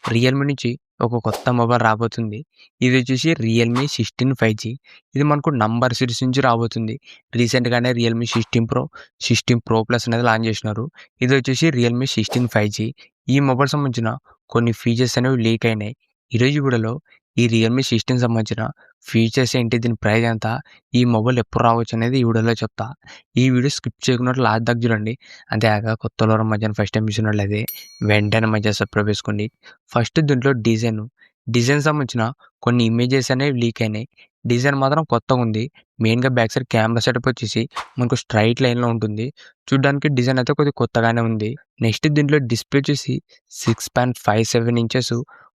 Realme నుంచి ఒక కొత్త మొబైల్ రాబోతుంది. ఇదొచ్చేసి రియల్‌మి 16 5G. ఇది మనకు నంబర్ సిరీస్ నుంచి రాబోతుంది. రీసెంట్‌గానే రియల్‌మి 16 ప్రో, 16 ప్రో ప్లస్ అనేది లాంచ్ చేసినారు. ఇదొచ్చేసి రియల్‌మి 16 5G. ఈ మొబైల్ సంబంధించిన కొన్ని ఫీచర్స్ అనేవి లీక్ అయినాయి. ఈరోజు వీడియోలో ఈ రియల్‌మి 16 సంబంధించిన ఫీచర్స్ ఏంటి? దీని ప్రైస్ ఎంత? ఈ మొబైల్ ఎప్పుడు రావచ్చు అనేది ఈ వీడియోలో చెప్తా. ఈ వీడియో స్కిప్ చేయకుండా లాస్ట్ దాకా చూడండి. అంతేకాక కొత్తోళ్ళ మధ్యాహ్నం ఫస్ట్ టైం చూసినట్లయితే వెంటనే మంచిగా సబ్స్క్రైబ్ చేసుకోండి. ఫస్ట్ దీంట్లో డిజైన్ సంబంధించిన కొన్ని ఇమేజెస్ అనేవి లీక్ అయినాయి. డిజైన్ మాత్రం కొత్తగుంది. మెయిన్‌గా బ్యాక్ సైడ్ కెమెరా సెటప్ వచ్చేసి మనకు స్ట్రెయిట్ లైన్‌లో ఉంటుంది. చూడ్డానికి డిజైన్ అయితే కొద్దిగా కొత్తగానే ఉంది. నెక్స్ట్ దీంట్లో డిస్‌ప్లే వచ్చేసి 6.57 inches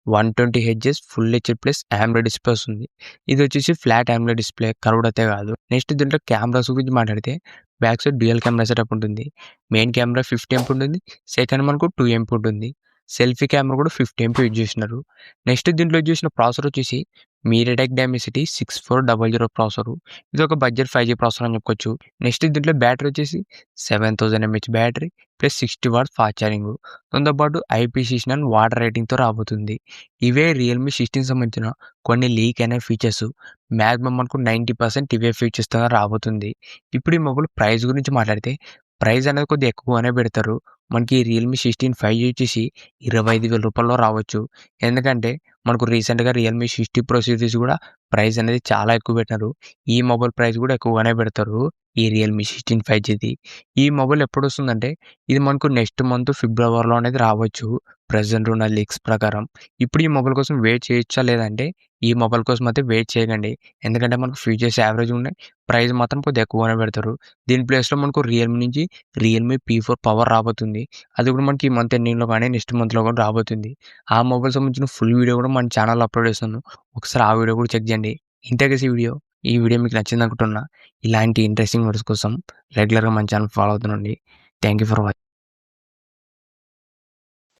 120 hertz full HD plus AMOLED display వస్తుంది. ఇది వచ్చేసి ఫ్లాట్ AMOLED డిస్‌ప్లే, కర్వ్డ్ అయితే కాదు. నెక్స్ట్ దీంట్లో కెమెరాస్ గురించి మాట్లాడితే back side dual camera setup ఉంటుంది. మెయిన్ కెమెరా 50 ఎంపీ ఉంటుంది. సెకండ్ మనకు 2 ఎంపీ ఉంటుంది. సెల్ఫీ కెమెరా కూడా 50 ఎంపీ యూజ్ చేసినారు. నెక్స్ట్ దీంట్లో యూజ్ చేసిన ప్రాసెసర్ వచ్చేసి మీడియాటెక్ డైమెన్సిటీ 6400 ప్రాసెసర్. ఇది ఒక బడ్జెట్ 5G ప్రాసెసర్ అని చెప్పుకోవచ్చు. నెక్స్ట్ దీంట్లో బ్యాటరీ వచ్చేసి 7000 mAh battery plus 60 watts fast charging. దాంతోపాటు IP69 వాటర్ రేటింగ్తో రాబోతుంది. ఇవే రియల్‌మి 16 సంబంధించిన కొన్ని లీక్ అయిన ఫీచర్స్. మాక్సిమం మనకు 90% ఇవే ఫీచర్స్‌తో రాబోతుంది. ఇప్పుడు ఈ మొబైల్ ప్రైస్ గురించి మాట్లాడితే ప్రైస్ అనేది కొద్దిగా ఎక్కువగానే పెడతారు. మనకి రియల్‌మి 16 5G వచ్చేసి రూ. 25,000 రావచ్చు. ఎందుకంటే మనకు రీసెంట్‌గా రియల్‌మి 60 ప్రో సిరీస్ కూడా ప్రైస్ అనేది చాలా ఎక్కువ పెట్టినారు. ఈ మొబైల్ ప్రైస్ కూడా ఎక్కువగానే పెడతారు. ఈ రియల్‌మి 16 5Gది. ఈ మొబైల్ ఎప్పుడొస్తుందంటే ఇది మనకు నెక్స్ట్ మంత్ ఫిబ్రవరిలో అనేది రావచ్చు. ప్రెజెంట్ ఉన్న లీక్స్ ప్రకారం. ఇప్పుడు ఈ మొబైల్ కోసం వెయిట్ చేయొచ్చా లేదంటే ఈ మొబైల్ కోసం అయితే వెయిట్ చేయకండి. ఎందుకంటే మనకు ఫీచర్స్ యావరేజ్‌గా ఉన్నాయి. ప్రైస్ మాత్రం కొద్దిగా ఎక్కువగానే పెడతారు. దీని ప్లేస్‌లో మనకు రియల్‌మి నుంచి రియల్‌మి P4 పవర్ రాబోతుంది. అది కూడా మనకి ఈ మంత్ ఎండింగ్‌లో కానీ నెక్స్ట్ మంత్‌లో కూడా రాబోతుంది. ఆ మొబైల్ సంబంధించిన ఫుల్ వీడియో కూడా మన ఛానల్‌లో అప్లోడ్ చేస్తాను. ఒకసారి ఆ వీడియో కూడా చెక్ చేయండి. ఇంతే గైస్ ఈ వీడియో. ఈ వీడియో మీకు నచ్చిందనుకుంటున్నా. ఇలాంటి ఇంట్రెస్టింగ్ వీడియోస్ కోసం రెగ్యులర్‌గా మన ఛానల్ ఫాలో అవుతుండండి. Thank you for watching.